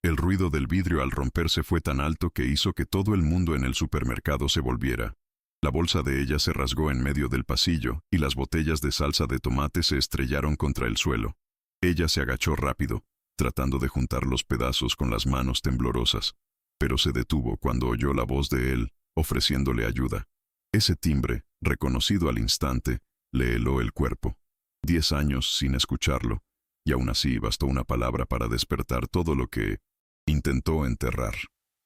El ruido del vidrio al romperse fue tan alto que hizo que todo el mundo en el supermercado se volviera. La bolsa de ella se rasgó en medio del pasillo y las botellas de salsa de tomate se estrellaron contra el suelo. Ella se agachó rápido, tratando de juntar los pedazos con las manos temblorosas, pero se detuvo cuando oyó la voz de él, ofreciéndole ayuda. Ese timbre, reconocido al instante, le heló el cuerpo. 10 años sin escucharlo, y aún así bastó una palabra para despertar todo lo que intentó enterrar.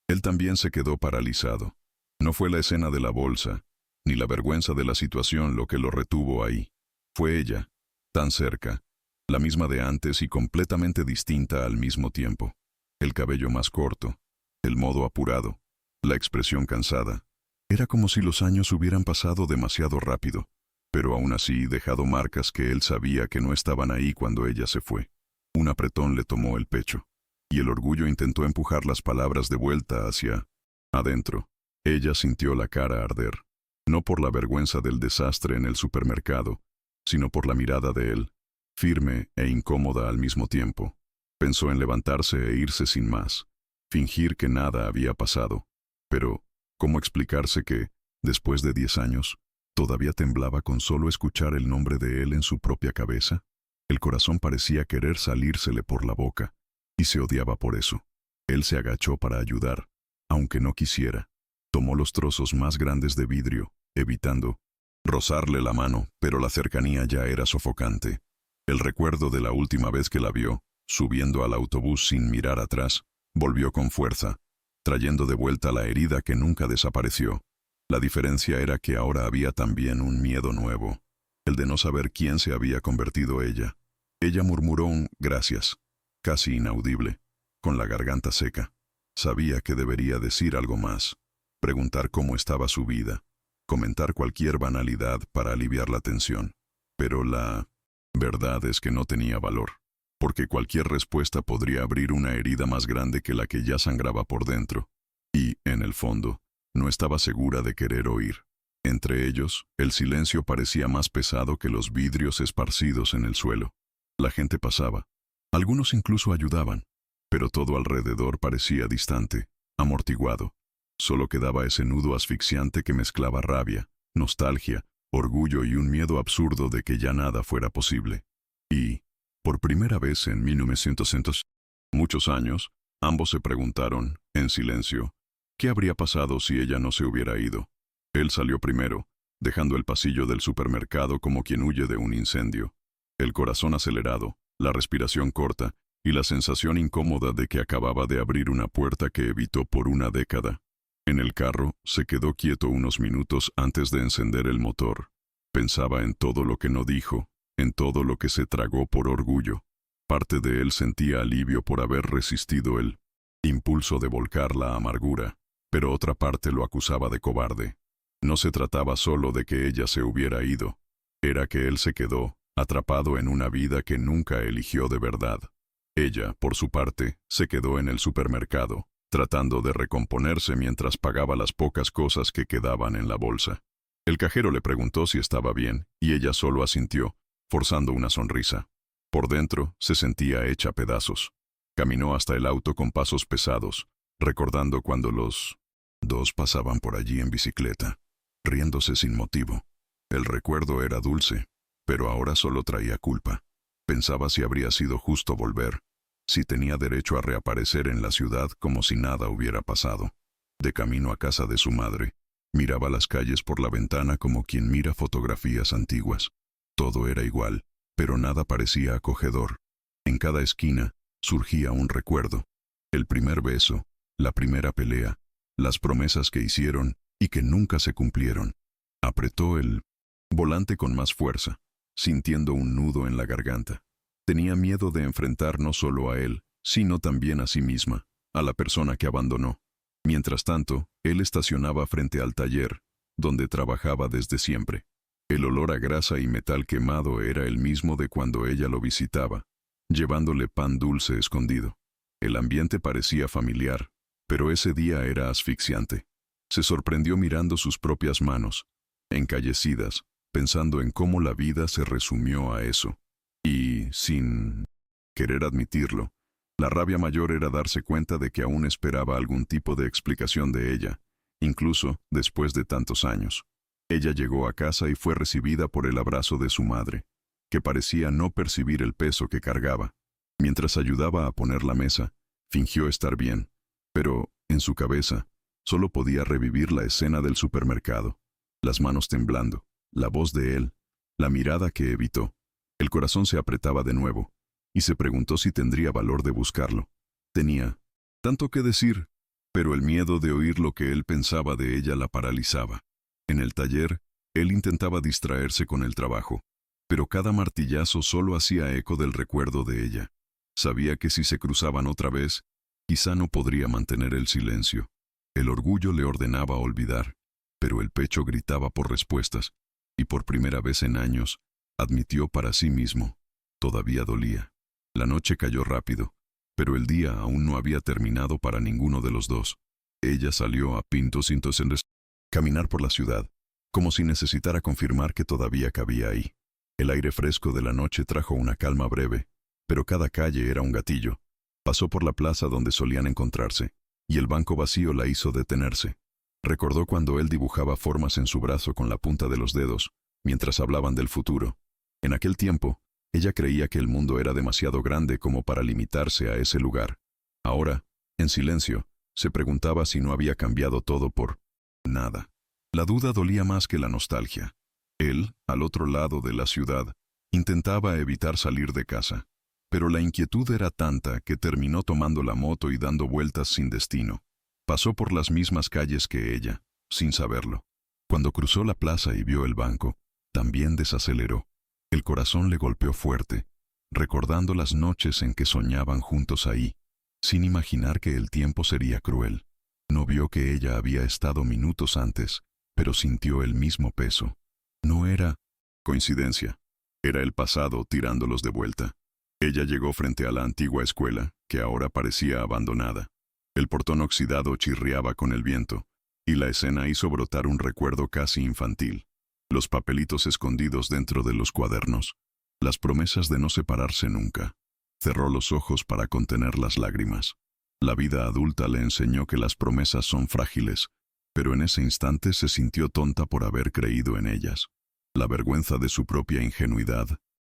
Él también se quedó paralizado. No fue la escena de la bolsa, ni la vergüenza de la situación lo que lo retuvo ahí. Fue ella, tan cerca, la misma de antes y completamente distinta al mismo tiempo. El cabello más corto, el modo apurado, la expresión cansada. Era como si los años hubieran pasado demasiado rápido, pero aún así dejado marcas que él sabía que no estaban ahí cuando ella se fue. Un apretón le tomó el pecho, y el orgullo intentó empujar las palabras de vuelta hacia adentro. Ella sintió la cara arder, no por la vergüenza del desastre en el supermercado, sino por la mirada de él, firme e incómoda al mismo tiempo. Pensó en levantarse e irse sin más, fingir que nada había pasado. Pero, ¿cómo explicarse que, después de 10 años, todavía temblaba con solo escuchar el nombre de él en su propia cabeza? El corazón parecía querer salírsele por la boca, y se odiaba por eso. Él se agachó para ayudar, aunque no quisiera. Tomó los trozos más grandes de vidrio, evitando rozarle la mano, pero la cercanía ya era sofocante. El recuerdo de la última vez que la vio, subiendo al autobús sin mirar atrás, volvió con fuerza, trayendo de vuelta la herida que nunca desapareció. La diferencia era que ahora había también un miedo nuevo, el de no saber quién se había convertido ella. Ella murmuró un gracias, casi inaudible, con la garganta seca. Sabía que debería decir algo más, preguntar cómo estaba su vida, comentar cualquier banalidad para aliviar la tensión. Pero la verdad es que no tenía valor, porque cualquier respuesta podría abrir una herida más grande que la que ya sangraba por dentro. Y, en el fondo, no estaba segura de querer oír. Entre ellos, el silencio parecía más pesado que los vidrios esparcidos en el suelo. La gente pasaba. Algunos incluso ayudaban, pero todo alrededor parecía distante, amortiguado. Solo quedaba ese nudo asfixiante que mezclaba rabia, nostalgia, orgullo y un miedo absurdo de que ya nada fuera posible. Y, por primera vez en 1900, muchos años, ambos se preguntaron, en silencio, ¿qué habría pasado si ella no se hubiera ido? Él salió primero, dejando el pasillo del supermercado como quien huye de un incendio. El corazón acelerado, la respiración corta y la sensación incómoda de que acababa de abrir una puerta que evitó por una década. En el carro, se quedó quieto unos minutos antes de encender el motor. Pensaba en todo lo que no dijo, en todo lo que se tragó por orgullo. Parte de él sentía alivio por haber resistido el impulso de volcar la amargura, pero otra parte lo acusaba de cobarde. No se trataba solo de que ella se hubiera ido, era que él se quedó, atrapado en una vida que nunca eligió de verdad. Ella, por su parte, se quedó en el supermercado, tratando de recomponerse mientras pagaba las pocas cosas que quedaban en la bolsa. El cajero le preguntó si estaba bien, y ella solo asintió, forzando una sonrisa. Por dentro, se sentía hecha pedazos. Caminó hasta el auto con pasos pesados, recordando cuando los dos pasaban por allí en bicicleta, riéndose sin motivo. El recuerdo era dulce, pero ahora solo traía culpa. Pensaba si habría sido justo volver, si tenía derecho a reaparecer en la ciudad como si nada hubiera pasado. De camino a casa de su madre, miraba las calles por la ventana como quien mira fotografías antiguas. Todo era igual, pero nada parecía acogedor. En cada esquina surgía un recuerdo. El primer beso, la primera pelea, las promesas que hicieron y que nunca se cumplieron. Apretó el volante con más fuerza, sintiendo un nudo en la garganta. Tenía miedo de enfrentar no solo a él, sino también a sí misma, a la persona que abandonó. Mientras tanto, él estacionaba frente al taller, donde trabajaba desde siempre. El olor a grasa y metal quemado era el mismo de cuando ella lo visitaba, llevándole pan dulce escondido. El ambiente parecía familiar, pero ese día era asfixiante. Se sorprendió mirando sus propias manos, encallecidas, pensando en cómo la vida se resumió a eso. Y, sin querer admitirlo, La rabia mayor era darse cuenta de que aún esperaba algún tipo de explicación de ella, incluso después de tantos años. Ella llegó a casa y fue recibida por el abrazo de su madre, que parecía no percibir el peso que cargaba. Mientras ayudaba a poner la mesa, fingió estar bien, pero, en su cabeza, solo podía revivir la escena del supermercado, las manos temblando, la voz de él, la mirada que evitó. El corazón se apretaba de nuevo, y se preguntó si tendría valor de buscarlo. Tenía tanto que decir, pero el miedo de oír lo que él pensaba de ella la paralizaba. En el taller, él intentaba distraerse con el trabajo, pero cada martillazo solo hacía eco del recuerdo de ella. Sabía que si se cruzaban otra vez, quizá no podría mantener el silencio. El orgullo le ordenaba olvidar, pero el pecho gritaba por respuestas, y por primera vez en años, admitió para sí mismo. Todavía dolía. La noche cayó rápido, pero el día aún no había terminado para ninguno de los dos. Ella salió a pintos caminar por la ciudad, como si necesitara confirmar que todavía cabía ahí. El aire fresco de la noche trajo una calma breve, pero cada calle era un gatillo. Pasó por la plaza donde solían encontrarse, y el banco vacío la hizo detenerse. Recordó cuando él dibujaba formas en su brazo con la punta de los dedos, mientras hablaban del futuro. En aquel tiempo, ella creía que el mundo era demasiado grande como para limitarse a ese lugar. Ahora, en silencio, se preguntaba si no había cambiado todo por nada. La duda dolía más que la nostalgia. Él, al otro lado de la ciudad, intentaba evitar salir de casa, pero la inquietud era tanta que terminó tomando la moto y dando vueltas sin destino. Pasó por las mismas calles que ella, sin saberlo. Cuando cruzó la plaza y vio el banco, también desaceleró. El corazón le golpeó fuerte, recordando las noches en que soñaban juntos ahí, sin imaginar que el tiempo sería cruel. No vio que ella había estado minutos antes, pero sintió el mismo peso. No era coincidencia, era el pasado tirándolos de vuelta. Ella llegó frente a la antigua escuela, que ahora parecía abandonada. El portón oxidado chirriaba con el viento, y la escena hizo brotar un recuerdo casi infantil. Los papelitos escondidos dentro de los cuadernos, las promesas de no separarse nunca. Cerró los ojos para contener las lágrimas. La vida adulta le enseñó que las promesas son frágiles, pero en ese instante se sintió tonta por haber creído en ellas. La vergüenza de su propia ingenuidad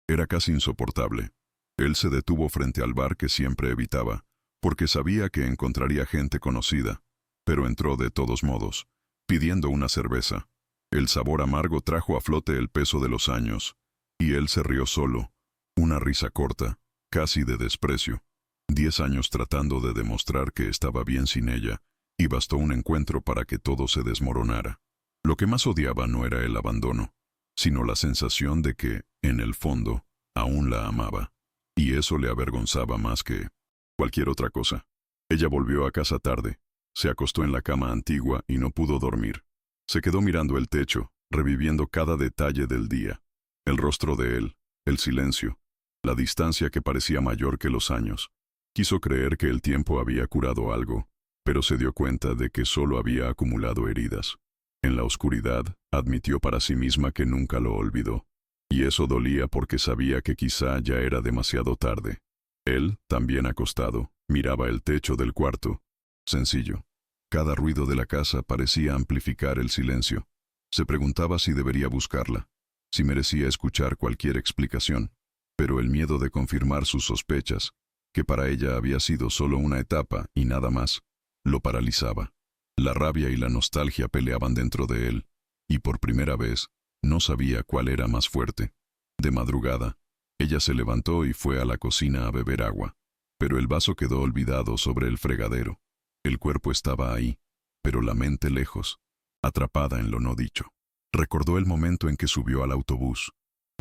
era casi insoportable. Él se detuvo frente al bar que siempre evitaba, porque sabía que encontraría gente conocida, pero entró de todos modos, pidiendo una cerveza. El sabor amargo trajo a flote el peso de los años, y él se rió solo, una risa corta, casi de desprecio. 10 años tratando de demostrar que estaba bien sin ella, y bastó un encuentro para que todo se desmoronara. Lo que más odiaba no era el abandono, sino la sensación de que, en el fondo, aún la amaba, y eso le avergonzaba más que cualquier otra cosa. Ella volvió a casa tarde, se acostó en la cama antigua y no pudo dormir. Se quedó mirando el techo, reviviendo cada detalle del día. El rostro de él, el silencio, la distancia que parecía mayor que los años. Quiso creer que el tiempo había curado algo, pero se dio cuenta de que solo había acumulado heridas. En la oscuridad, admitió para sí misma que nunca lo olvidó. Y eso dolía porque sabía que quizá ya era demasiado tarde. Él, también acostado, miraba el techo del cuarto. Sencillo. Cada ruido de la casa parecía amplificar el silencio. Se preguntaba si debería buscarla, si merecía escuchar cualquier explicación. Pero el miedo de confirmar sus sospechas, que para ella había sido solo una etapa y nada más, lo paralizaba. La rabia y la nostalgia peleaban dentro de él, y por primera vez, no sabía cuál era más fuerte. De madrugada, ella se levantó y fue a la cocina a beber agua, pero el vaso quedó olvidado sobre el fregadero. El cuerpo estaba ahí, pero la mente lejos, atrapada en lo no dicho. Recordó el momento en que subió al autobús,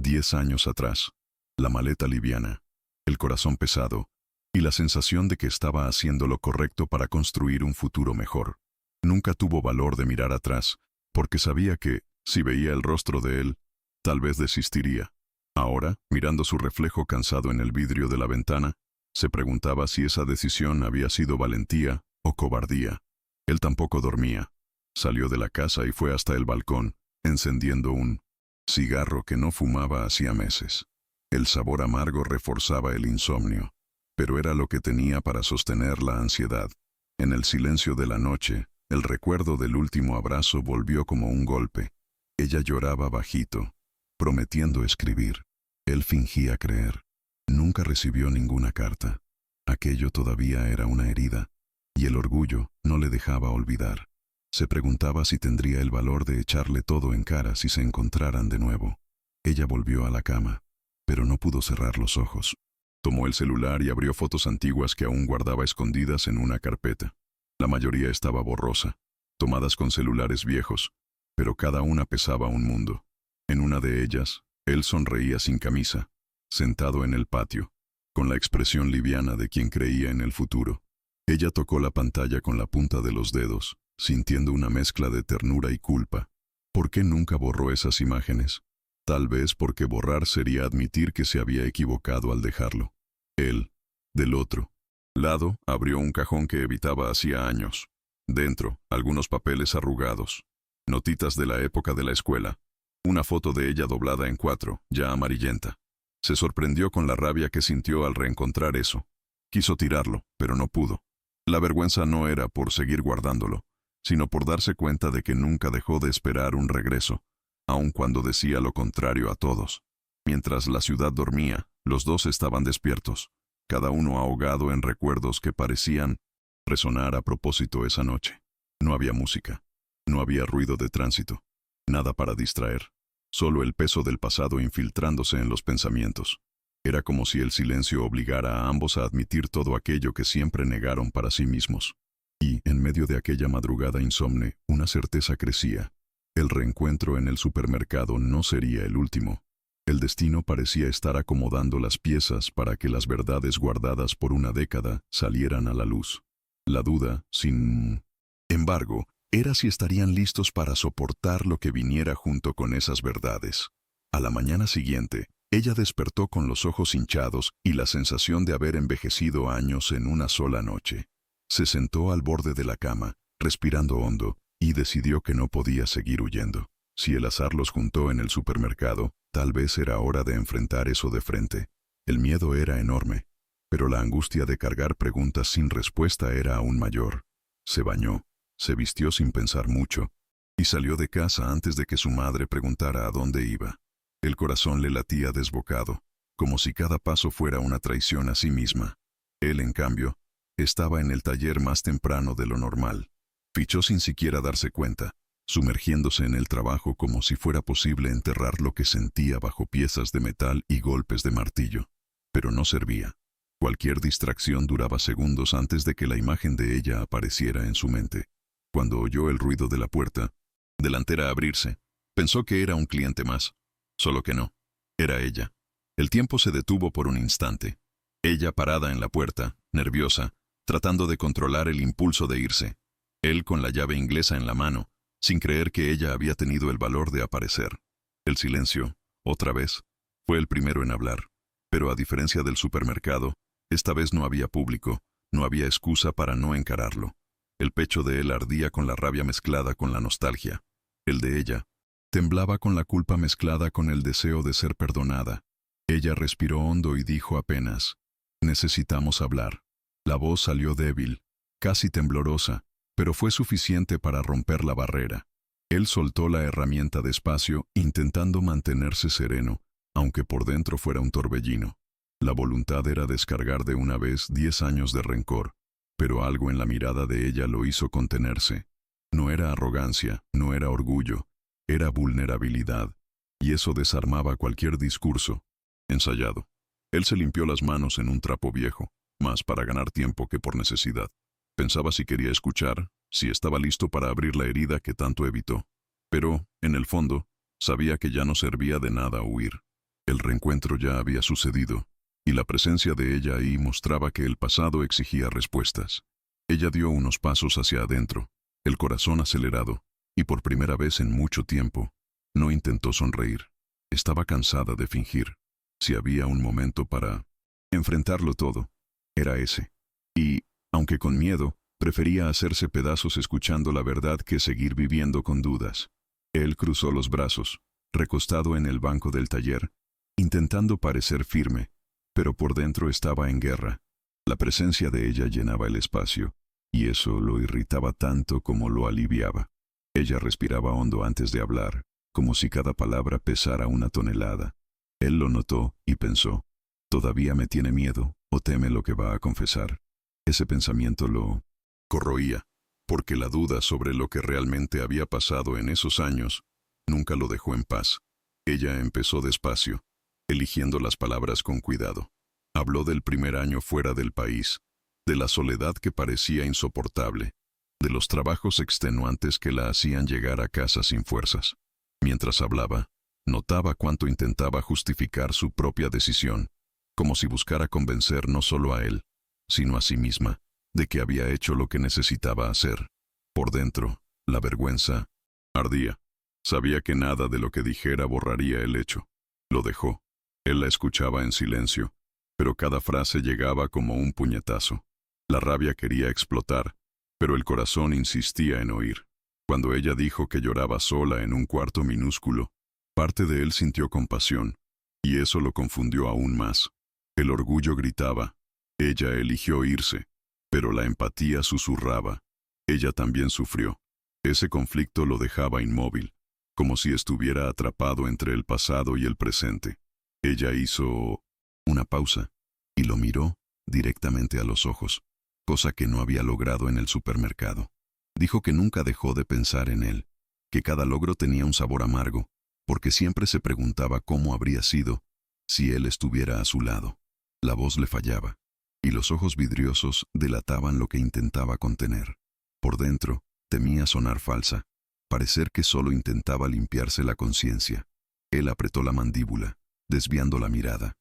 10 años atrás, la maleta liviana, el corazón pesado, y la sensación de que estaba haciendo lo correcto para construir un futuro mejor. Nunca tuvo valor de mirar atrás, porque sabía que, si veía el rostro de él, tal vez desistiría. Ahora, mirando su reflejo cansado en el vidrio de la ventana, se preguntaba si esa decisión había sido valentía o cobardía. Él tampoco dormía. Salió de la casa y fue hasta el balcón, encendiendo un cigarro que no fumaba hacía meses. El sabor amargo reforzaba el insomnio, pero era lo que tenía para sostener la ansiedad. En el silencio de la noche, el recuerdo del último abrazo volvió como un golpe. Ella lloraba bajito, prometiendo escribir. Él fingía creer. Nunca recibió ninguna carta. Aquello todavía era una herida, y el orgullo no le dejaba olvidar. Se preguntaba si tendría el valor de echarle todo en cara si se encontraran de nuevo. Ella volvió a la cama, pero no pudo cerrar los ojos. Tomó el celular y abrió fotos antiguas que aún guardaba escondidas en una carpeta. La mayoría estaba borrosa, tomadas con celulares viejos, pero cada una pesaba un mundo. En una de ellas, él sonreía sin camisa, sentado en el patio, con la expresión liviana de quien creía en el futuro. Ella tocó la pantalla con la punta de los dedos, sintiendo una mezcla de ternura y culpa. ¿Por qué nunca borró esas imágenes? Tal vez porque borrar sería admitir que se había equivocado al dejarlo. Él, del otro lado, abrió un cajón que evitaba hacía años. Dentro, algunos papeles arrugados, notitas de la época de la escuela, una foto de ella doblada en 4, ya amarillenta. Se sorprendió con la rabia que sintió al reencontrar eso. Quiso tirarlo, pero no pudo. La vergüenza no era por seguir guardándolo, sino por darse cuenta de que nunca dejó de esperar un regreso, aun cuando decía lo contrario a todos. Mientras la ciudad dormía, los dos estaban despiertos, cada uno ahogado en recuerdos que parecían resonar a propósito esa noche. No había música, no había ruido de tránsito, nada para distraer, solo el peso del pasado infiltrándose en los pensamientos. Era como si el silencio obligara a ambos a admitir todo aquello que siempre negaron para sí mismos. Y, en medio de aquella madrugada insomne, una certeza crecía. El reencuentro en el supermercado no sería el último. El destino parecía estar acomodando las piezas para que las verdades guardadas por una década salieran a la luz. La duda, sin embargo, era si estarían listos para soportar lo que viniera junto con esas verdades. A la mañana siguiente, ella despertó con los ojos hinchados y la sensación de haber envejecido años en una sola noche. Se sentó al borde de la cama, respirando hondo, y decidió que no podía seguir huyendo. Si el azar los juntó en el supermercado, tal vez era hora de enfrentar eso de frente. El miedo era enorme, pero la angustia de cargar preguntas sin respuesta era aún mayor. Se bañó, se vistió sin pensar mucho, y salió de casa antes de que su madre preguntara a dónde iba. El corazón le latía desbocado, como si cada paso fuera una traición a sí misma. Él, en cambio, estaba en el taller más temprano de lo normal. Fichó sin siquiera darse cuenta, sumergiéndose en el trabajo como si fuera posible enterrar lo que sentía bajo piezas de metal y golpes de martillo. Pero no servía. Cualquier distracción duraba segundos antes de que la imagen de ella apareciera en su mente. Cuando oyó el ruido de la puerta delantera abrirse, pensó que era un cliente más. Solo que no. Era ella. El tiempo se detuvo por un instante. Ella parada en la puerta, nerviosa, tratando de controlar el impulso de irse. Él con la llave inglesa en la mano, sin creer que ella había tenido el valor de aparecer. El silencio, otra vez, fue el primero en hablar. Pero a diferencia del supermercado, esta vez no había público, no había excusa para no encararlo. El pecho de él ardía con la rabia mezclada con la nostalgia. El de ella temblaba con la culpa mezclada con el deseo de ser perdonada. Ella respiró hondo y dijo apenas, «Necesitamos hablar». La voz salió débil, casi temblorosa, pero fue suficiente para romper la barrera. Él soltó la herramienta despacio, intentando mantenerse sereno, aunque por dentro fuera un torbellino. La voluntad era descargar de una vez 10 años de rencor, pero algo en la mirada de ella lo hizo contenerse. No era arrogancia, no era orgullo, era vulnerabilidad, y eso desarmaba cualquier discurso ensayado. Él se limpió las manos en un trapo viejo, más para ganar tiempo que por necesidad. Pensaba si quería escuchar, si estaba listo para abrir la herida que tanto evitó. Pero, en el fondo, sabía que ya no servía de nada huir. El reencuentro ya había sucedido, y la presencia de ella ahí mostraba que el pasado exigía respuestas. Ella dio unos pasos hacia adentro, el corazón acelerado, y por primera vez en mucho tiempo, no intentó sonreír. Estaba cansada de fingir. Si había un momento para enfrentarlo todo, era ese. Y, aunque con miedo, prefería hacerse pedazos escuchando la verdad que seguir viviendo con dudas. Él cruzó los brazos, recostado en el banco del taller, intentando parecer firme, pero por dentro estaba en guerra. La presencia de ella llenaba el espacio, y eso lo irritaba tanto como lo aliviaba. Ella respiraba hondo antes de hablar, como si cada palabra pesara una tonelada. Él lo notó y pensó, ¿todavía me tiene miedo o teme lo que va a confesar? Ese pensamiento lo corroía, porque la duda sobre lo que realmente había pasado en esos años nunca lo dejó en paz. Ella empezó despacio, eligiendo las palabras con cuidado. Habló del primer año fuera del país, de la soledad que parecía insoportable, de los trabajos extenuantes que la hacían llegar a casa sin fuerzas. Mientras hablaba, notaba cuánto intentaba justificar su propia decisión, como si buscara convencer no solo a él, sino a sí misma, de que había hecho lo que necesitaba hacer. Por dentro, la vergüenza ardía. Sabía que nada de lo que dijera borraría el hecho. Lo dejó. Él la escuchaba en silencio, pero cada frase llegaba como un puñetazo. La rabia quería explotar, pero el corazón insistía en oír. Cuando ella dijo que lloraba sola en un cuarto minúsculo, parte de él sintió compasión, y eso lo confundió aún más. El orgullo gritaba, ella eligió irse, pero la empatía susurraba, ella también sufrió. Ese conflicto lo dejaba inmóvil, como si estuviera atrapado entre el pasado y el presente. Ella hizo una pausa y lo miró directamente a los ojos, cosa que no había logrado en el supermercado. Dijo que nunca dejó de pensar en él, que cada logro tenía un sabor amargo, porque siempre se preguntaba cómo habría sido si él estuviera a su lado. La voz le fallaba, y los ojos vidriosos delataban lo que intentaba contener. Por dentro, temía sonar falsa, parecer que solo intentaba limpiarse la conciencia. Él apretó la mandíbula, desviando la mirada.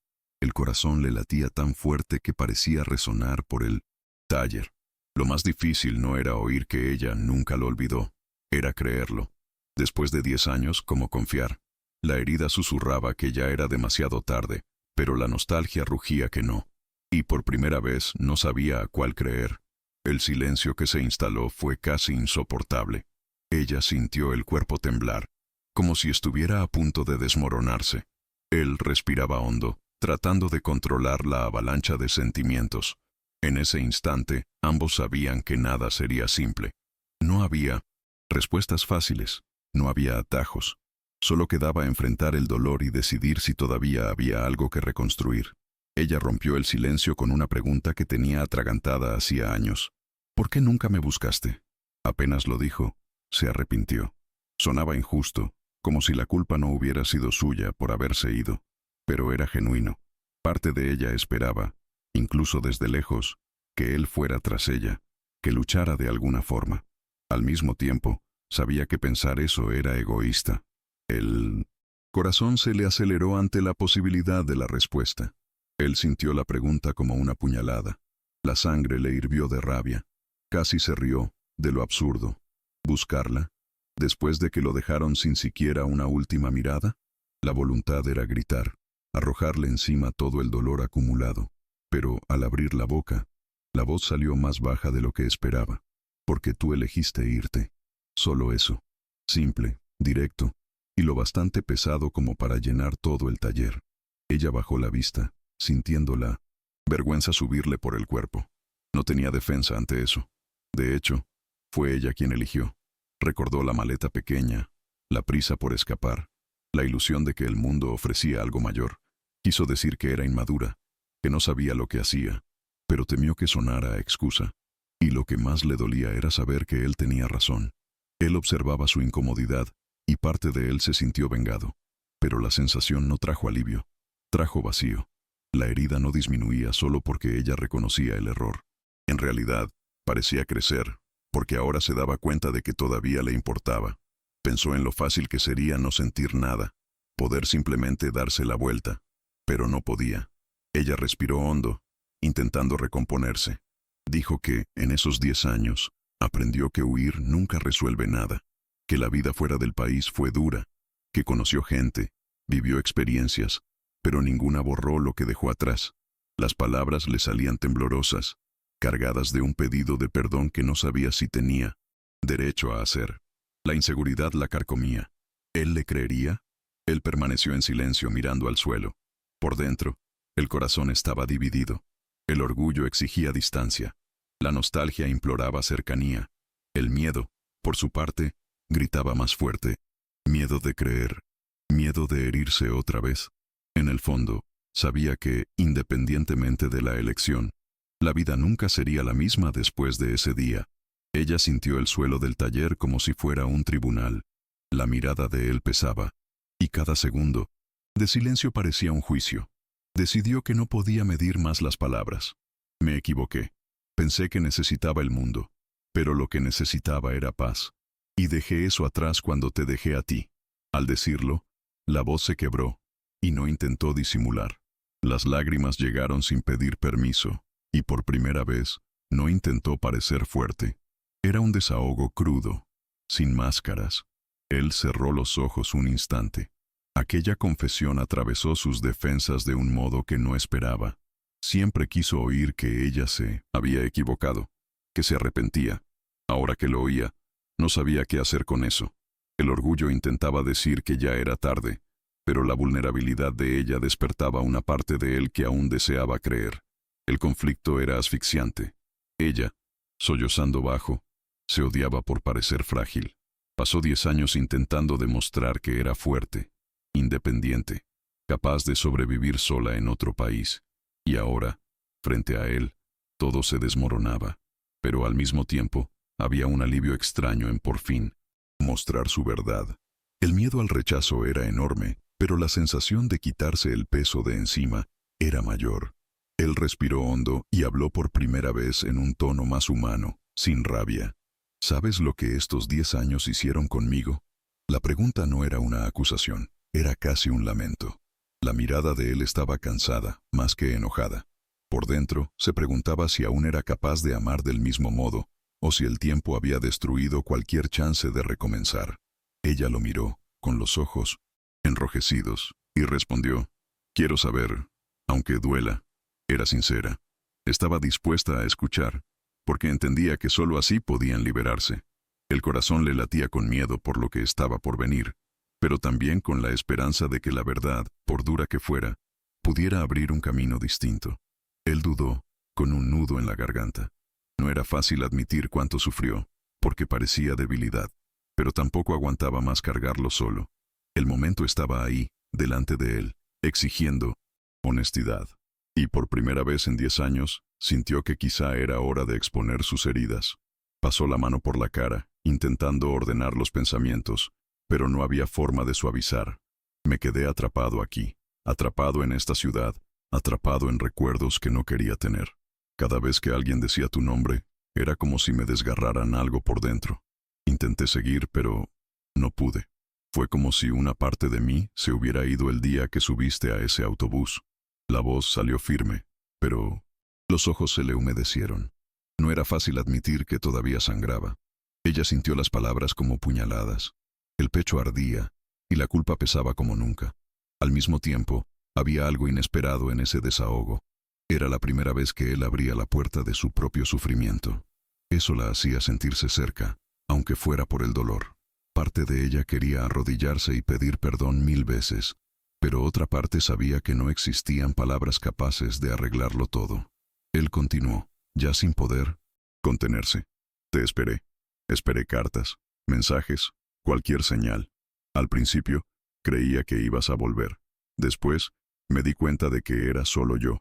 El corazón le latía tan fuerte que parecía resonar por el taller. Lo más difícil no era oír que ella nunca lo olvidó, era creerlo. Después de 10 años, ¿cómo confiar? La herida susurraba que ya era demasiado tarde, pero la nostalgia rugía que no. Y por primera vez no sabía a cuál creer. El silencio que se instaló fue casi insoportable. Ella sintió el cuerpo temblar, como si estuviera a punto de desmoronarse. Él respiraba hondo, tratando de controlar la avalancha de sentimientos. En ese instante, ambos sabían que nada sería simple. No había respuestas fáciles, no había atajos. Solo quedaba enfrentar el dolor y decidir si todavía había algo que reconstruir. Ella rompió el silencio con una pregunta que tenía atragantada hacía años. ¿Por qué nunca me buscaste? Apenas lo dijo, se arrepintió. Sonaba injusto, como si la culpa no hubiera sido suya por haberse ido. Pero era genuino. Parte de ella esperaba, incluso desde lejos, que él fuera tras ella, que luchara de alguna forma. Al mismo tiempo, sabía que pensar eso era egoísta. El corazón se le aceleró ante la posibilidad de la respuesta. Él sintió la pregunta como una puñalada. La sangre le hirvió de rabia. Casi se rió, de lo absurdo. ¿Buscarla? ¿Después de que lo dejaron sin siquiera una última mirada? La voluntad era gritar, arrojarle encima todo el dolor acumulado. Pero, al abrir la boca, la voz salió más baja de lo que esperaba. Porque tú elegiste irte. Solo eso. Simple, directo, y lo bastante pesado como para llenar todo el taller. Ella bajó la vista, sintiendo la vergüenza subirle por el cuerpo. No tenía defensa ante eso. De hecho, fue ella quien eligió. Recordó la maleta pequeña, la prisa por escapar, la ilusión de que el mundo ofrecía algo mayor. Quiso decir que era inmadura, que no sabía lo que hacía, pero temió que sonara a excusa. Y lo que más le dolía era saber que él tenía razón. Él observaba su incomodidad, y parte de él se sintió vengado. Pero la sensación no trajo alivio, trajo vacío. La herida no disminuía solo porque ella reconocía el error. En realidad, parecía crecer, porque ahora se daba cuenta de que todavía le importaba. Pensó en lo fácil que sería no sentir nada, poder simplemente darse la vuelta. Pero no podía. Ella respiró hondo, intentando recomponerse. Dijo que, en esos 10 años, aprendió que huir nunca resuelve nada, que la vida fuera del país fue dura, que conoció gente, vivió experiencias, pero ninguna borró lo que dejó atrás. Las palabras le salían temblorosas, cargadas de un pedido de perdón que no sabía si tenía derecho a hacer. La inseguridad la carcomía. ¿Él le creería? Él permaneció en silencio mirando al suelo. Por dentro, el corazón estaba dividido. El orgullo exigía distancia. La nostalgia imploraba cercanía. El miedo, por su parte, gritaba más fuerte. Miedo de creer. Miedo de herirse otra vez. En el fondo, sabía que, independientemente de la elección, la vida nunca sería la misma después de ese día. Ella sintió el suelo del taller como si fuera un tribunal. La mirada de él pesaba, y cada segundo de silencio parecía un juicio. Decidió que no podía medir más las palabras. Me equivoqué. Pensé que necesitaba el mundo, pero lo que necesitaba era paz. Y dejé eso atrás cuando te dejé a ti. Al decirlo, la voz se quebró, y no intentó disimular. Las lágrimas llegaron sin pedir permiso, y por primera vez, no intentó parecer fuerte. Era un desahogo crudo, sin máscaras. Él cerró los ojos un instante. Aquella confesión atravesó sus defensas de un modo que no esperaba. Siempre quiso oír que ella se había equivocado, que se arrepentía. Ahora que lo oía, no sabía qué hacer con eso. El orgullo intentaba decir que ya era tarde, pero la vulnerabilidad de ella despertaba una parte de él que aún deseaba creer. El conflicto era asfixiante. Ella, sollozando bajo, se odiaba por parecer frágil. Pasó 10 años intentando demostrar que era fuerte, independiente, capaz de sobrevivir sola en otro país. Y ahora, frente a él, todo se desmoronaba. Pero al mismo tiempo, había un alivio extraño en por fin mostrar su verdad. El miedo al rechazo era enorme, pero la sensación de quitarse el peso de encima era mayor. Él respiró hondo y habló por primera vez en un tono más humano, sin rabia. ¿Sabes lo que estos 10 años hicieron conmigo? La pregunta no era una acusación, era casi un lamento. La mirada de él estaba cansada, más que enojada. Por dentro, se preguntaba si aún era capaz de amar del mismo modo, o si el tiempo había destruido cualquier chance de recomenzar. Ella lo miró, con los ojos enrojecidos, y respondió, «Quiero saber, aunque duela». Era sincera. Estaba dispuesta a escuchar, porque entendía que sólo así podían liberarse. El corazón le latía con miedo por lo que estaba por venir, pero también con la esperanza de que la verdad, por dura que fuera, pudiera abrir un camino distinto. Él dudó, con un nudo en la garganta. No era fácil admitir cuánto sufrió, porque parecía debilidad, pero tampoco aguantaba más cargarlo solo. El momento estaba ahí, delante de él, exigiendo honestidad. Y por primera vez en 10 años, sintió que quizá era hora de exponer sus heridas. Pasó la mano por la cara, intentando ordenar los pensamientos, pero no había forma de suavizar. Me quedé atrapado aquí, atrapado en esta ciudad, atrapado en recuerdos que no quería tener. Cada vez que alguien decía tu nombre, era como si me desgarraran algo por dentro. Intenté seguir, pero no pude. Fue como si una parte de mí se hubiera ido el día que subiste a ese autobús. La voz salió firme, pero los ojos se le humedecieron. No era fácil admitir que todavía sangraba. Ella sintió las palabras como puñaladas. El pecho ardía, y la culpa pesaba como nunca. Al mismo tiempo, había algo inesperado en ese desahogo. Era la primera vez que él abría la puerta de su propio sufrimiento. Eso la hacía sentirse cerca, aunque fuera por el dolor. Parte de ella quería arrodillarse y pedir perdón 1000 veces, pero otra parte sabía que no existían palabras capaces de arreglarlo todo. Él continuó, ya sin poder contenerse. Te esperé. Esperé cartas, mensajes, cualquier señal. Al principio, creía que ibas a volver. Después, me di cuenta de que era solo yo.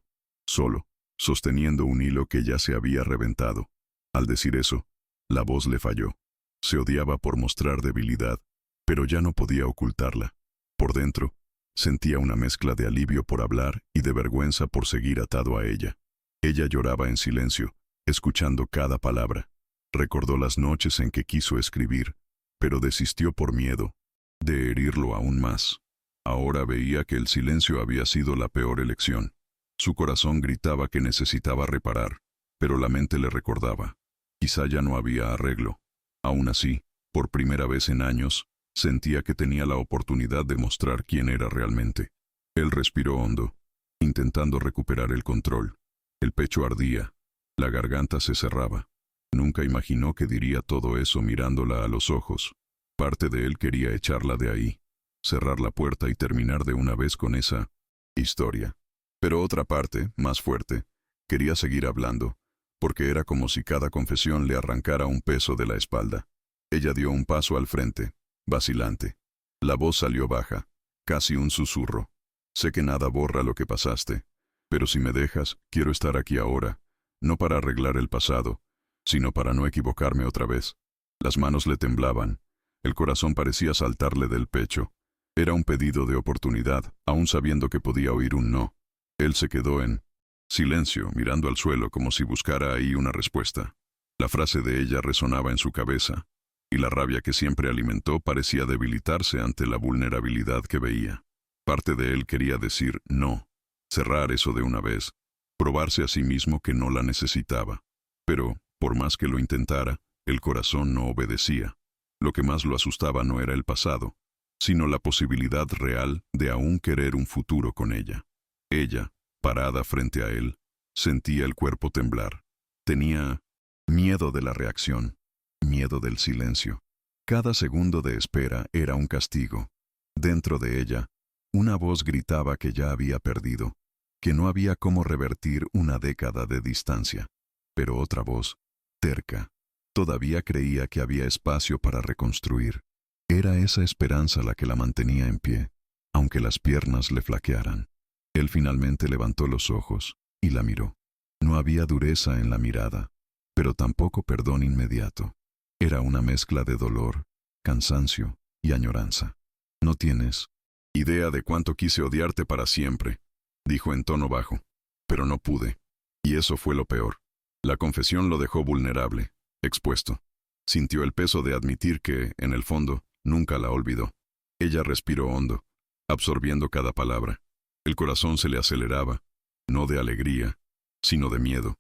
Solo, sosteniendo un hilo que ya se había reventado. Al decir eso, la voz le falló. Se odiaba por mostrar debilidad, pero ya no podía ocultarla. Por dentro, sentía una mezcla de alivio por hablar y de vergüenza por seguir atado a ella. Ella lloraba en silencio, escuchando cada palabra. Recordó las noches en que quiso escribir, pero desistió por miedo de herirlo aún más. Ahora veía que el silencio había sido la peor elección. Su corazón gritaba que necesitaba reparar, pero la mente le recordaba. Quizá ya no había arreglo. Aún así, por primera vez en años, sentía que tenía la oportunidad de mostrar quién era realmente. Él respiró hondo, intentando recuperar el control. El pecho ardía, la garganta se cerraba. Nunca imaginó que diría todo eso mirándola a los ojos. Parte de él quería echarla de ahí, cerrar la puerta y terminar de una vez con esa historia. Pero otra parte, más fuerte, Quería seguir hablando, porque era como si cada confesión le arrancara un peso de la espalda. Ella dio un paso al frente, vacilante. La voz salió baja, casi un susurro. Sé que nada borra lo que pasaste, pero si me dejas, quiero estar aquí ahora, no para arreglar el pasado, sino para no equivocarme otra vez. Las manos le temblaban, el corazón parecía saltarle del pecho. Era un pedido de oportunidad, aún sabiendo que podía oír un no. Él se quedó en silencio, mirando al suelo como si buscara ahí una respuesta. La frase de ella resonaba en su cabeza, y la rabia que siempre alimentó parecía debilitarse ante la vulnerabilidad que veía. Parte de él quería decir no, cerrar eso de una vez, probarse a sí mismo que no la necesitaba. Pero, por más que lo intentara, el corazón no obedecía. Lo que más lo asustaba no era el pasado, sino la posibilidad real de aún querer un futuro con ella. Ella, parada frente a él, sentía el cuerpo temblar. Tenía miedo de la reacción, miedo del silencio. Cada segundo de espera era un castigo. Dentro de ella, una voz gritaba que ya había perdido, que no había cómo revertir una década de distancia. Pero otra voz, terca, todavía creía que había espacio para reconstruir. Era esa esperanza la que la mantenía en pie, aunque las piernas le flaquearan. Él finalmente levantó los ojos y la miró. No había dureza en la mirada, pero tampoco perdón inmediato. Era una mezcla de dolor, cansancio y añoranza. No tienes idea de cuánto quise odiarte para siempre, dijo en tono bajo, pero no pude. Y eso fue lo peor. La confesión lo dejó vulnerable, expuesto. Sintió el peso de admitir que, en el fondo, nunca la olvidó. Ella respiró hondo, absorbiendo cada palabra. El corazón se le aceleraba, no de alegría, sino de miedo.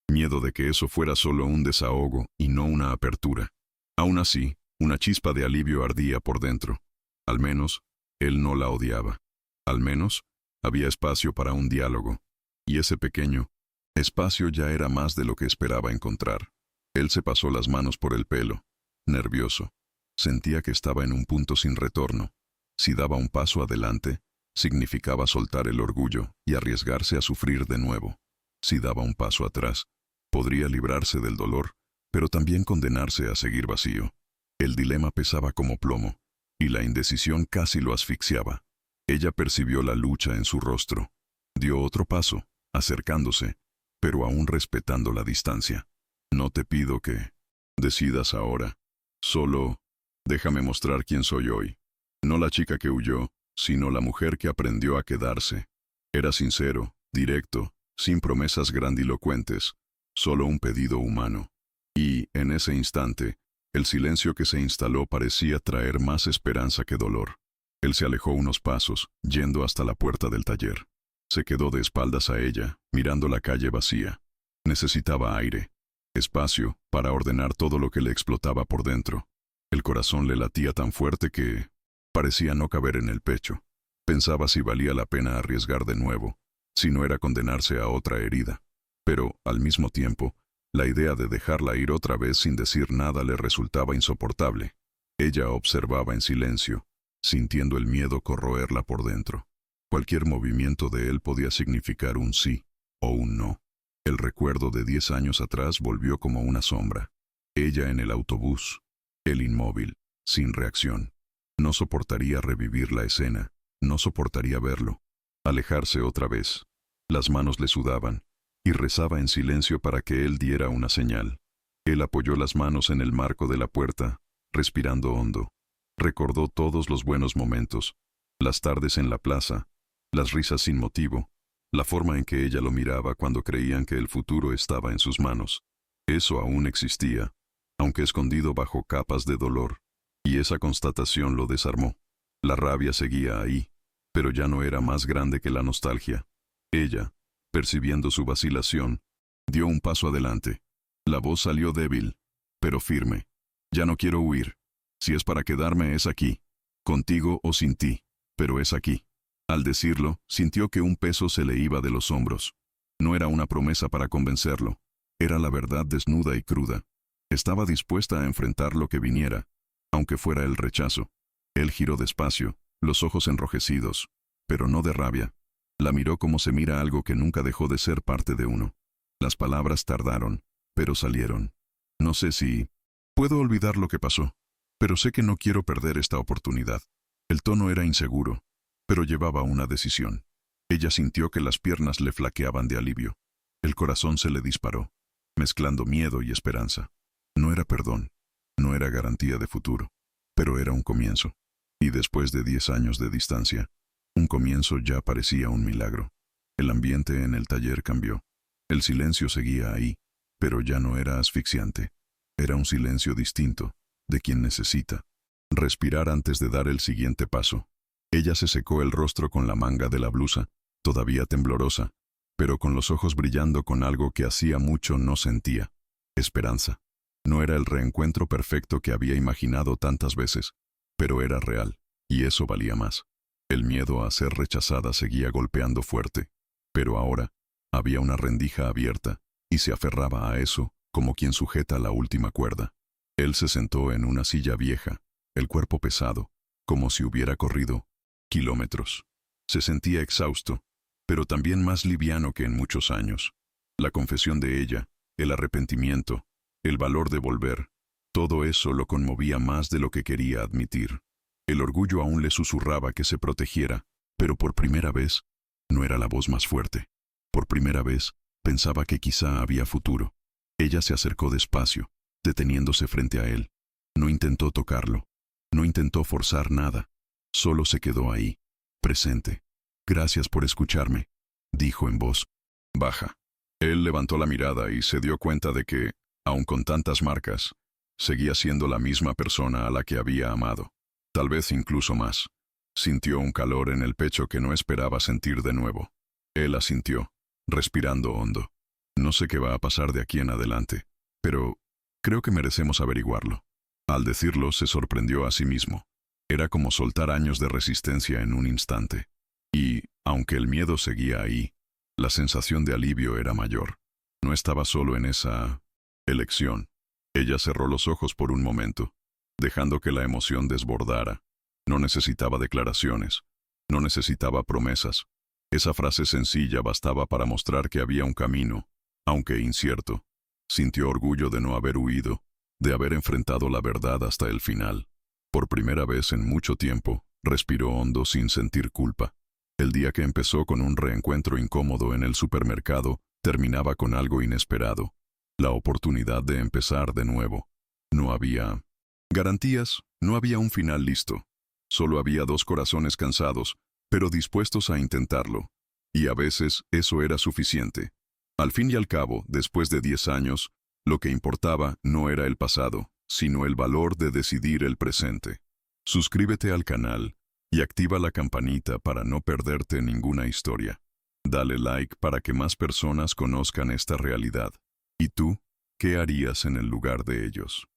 Miedo de que eso fuera solo un desahogo y no una apertura. Aún así, una chispa de alivio ardía por dentro. Al menos, él no la odiaba. Al menos, había espacio para un diálogo. Y ese pequeño espacio ya era más de lo que esperaba encontrar. Él se pasó las manos por el pelo, nervioso. Sentía que estaba en un punto sin retorno. Si daba un paso adelante, significaba soltar el orgullo y arriesgarse a sufrir de nuevo. Si daba un paso atrás, podría librarse del dolor, pero también condenarse a seguir vacío. El dilema pesaba como plomo, y la indecisión casi lo asfixiaba. Ella percibió la lucha en su rostro. Dio otro paso, acercándose, pero aún respetando la distancia. No te pido que decidas ahora. Solo déjame mostrar quién soy hoy. No la chica que huyó, sino la mujer que aprendió a quedarse. Era sincero, directo, sin promesas grandilocuentes, solo un pedido humano. Y, en ese instante, el silencio que se instaló parecía traer más esperanza que dolor. Él se alejó unos pasos, yendo hasta la puerta del taller. Se quedó de espaldas a ella, mirando la calle vacía. Necesitaba aire, espacio, para ordenar todo lo que le explotaba por dentro. El corazón le latía tan fuerte que parecía no caber en el pecho. Pensaba si valía la pena arriesgar de nuevo, si no era condenarse a otra herida. Pero, al mismo tiempo, la idea de dejarla ir otra vez sin decir nada le resultaba insoportable. Ella observaba en silencio, sintiendo el miedo corroerla por dentro. Cualquier movimiento de él podía significar un sí o un no. El recuerdo de 10 años atrás volvió como una sombra. Ella en el autobús, él inmóvil, sin reacción. No soportaría revivir la escena, no soportaría verlo. Alejarse otra vez. Las manos le sudaban, y rezaba en silencio para que él diera una señal. Él apoyó las manos en el marco de la puerta, respirando hondo. Recordó todos los buenos momentos, las tardes en la plaza, las risas sin motivo, la forma en que ella lo miraba cuando creían que el futuro estaba en sus manos. Eso aún existía, aunque escondido bajo capas de dolor, y esa constatación lo desarmó. La rabia seguía ahí, pero ya no era más grande que la nostalgia. Ella, percibiendo su vacilación, dio un paso adelante. La voz salió débil, pero firme. Ya no quiero huir. Si es para quedarme es aquí, contigo o sin ti, pero es aquí. Al decirlo, sintió que un peso se le iba de los hombros. No era una promesa para convencerlo, era la verdad desnuda y cruda. Estaba dispuesta a enfrentar lo que viniera, aunque fuera el rechazo. Él giró despacio, los ojos enrojecidos, pero no de rabia. La miró como se mira algo que nunca dejó de ser parte de uno. Las palabras tardaron, pero salieron. No sé si puedo olvidar lo que pasó, pero sé que no quiero perder esta oportunidad. El tono era inseguro, pero llevaba una decisión. Ella sintió que las piernas le flaqueaban de alivio. El corazón se le disparó, mezclando miedo y esperanza. No era perdón, no era garantía de futuro, pero era un comienzo. Y después de 10 años de distancia, un comienzo ya parecía un milagro. El ambiente en el taller cambió. El silencio seguía ahí, pero ya no era asfixiante. Era un silencio distinto, de quien necesita respirar antes de dar el siguiente paso. Ella se secó el rostro con la manga de la blusa, todavía temblorosa, pero con los ojos brillando con algo que hacía mucho no sentía: esperanza. No era el reencuentro perfecto que había imaginado tantas veces, pero era real, y eso valía más. El miedo a ser rechazada seguía golpeando fuerte, pero ahora había una rendija abierta, y se aferraba a eso como quien sujeta la última cuerda. Él se sentó en una silla vieja, el cuerpo pesado, como si hubiera corrido kilómetros. Se sentía exhausto, pero también más liviano que en muchos años. La confesión de ella, el arrepentimiento, el valor de volver, todo eso lo conmovía más de lo que quería admitir. El orgullo aún le susurraba que se protegiera, pero por primera vez no era la voz más fuerte. Por primera vez pensaba que quizá había futuro. Ella se acercó despacio, deteniéndose frente a él. No intentó tocarlo, no intentó forzar nada, solo se quedó ahí, presente. «Gracias por escucharme», dijo en voz baja. Él levantó la mirada y se dio cuenta de que, aun con tantas marcas, seguía siendo la misma persona a la que había amado. Tal vez incluso más. Sintió un calor en el pecho que no esperaba sentir de nuevo. Él asintió, respirando hondo. «No sé qué va a pasar de aquí en adelante, pero creo que merecemos averiguarlo». Al decirlo, se sorprendió a sí mismo. Era como soltar años de resistencia en un instante. Y, aunque el miedo seguía ahí, la sensación de alivio era mayor. No estaba solo en esa elección. Ella cerró los ojos por un momento, dejando que la emoción desbordara. No necesitaba declaraciones, no necesitaba promesas. Esa frase sencilla bastaba para mostrar que había un camino, aunque incierto. Sintió orgullo de no haber huido, de haber enfrentado la verdad hasta el final. Por primera vez en mucho tiempo, respiró hondo sin sentir culpa. El día que empezó con un reencuentro incómodo en el supermercado, terminaba con algo inesperado: la oportunidad de empezar de nuevo. No había garantías, no había un final listo. Solo había dos corazones cansados, pero dispuestos a intentarlo. Y a veces eso era suficiente. Al fin y al cabo, después de 10 años, lo que importaba no era el pasado, sino el valor de decidir el presente. Suscríbete al canal y activa la campanita para no perderte ninguna historia. Dale like para que más personas conozcan esta realidad. ¿Y tú, qué harías en el lugar de ellos?